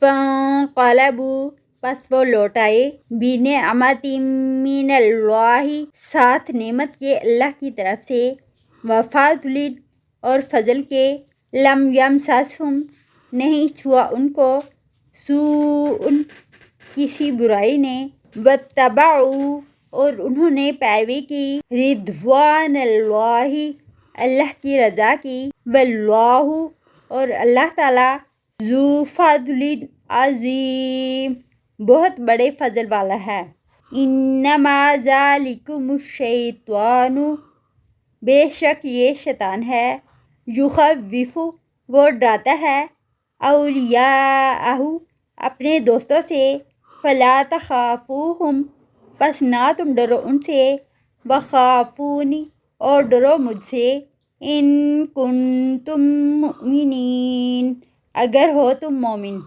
فانقلبوا پس وہ لوٹ آئے بنعمت من اللہ ساتھ نعمت کے اللہ کی طرف سے وفضل اور فضل کے لم یمسسہم نہیں چھوا ان کو سوء کسی برائی نے واتبعوا اور انہوں نے پیروی کی رضوان اللہ اللہ کی رضا کی واللہ اور اللہ تعالی ذو فضل عظیم بہت بڑے فضل والا ہے انما ذالکم الشیطان بے شک یہ شیطان ہے یخوف وہ ڈراتا ہے اولیاءہ اپنے دوستوں سے فلا تخافوہم پس نہ تم ڈرو ان سے وخافونی اور ڈرو مجھ سے ان کنتم مؤمنین اگر ہو تم مومن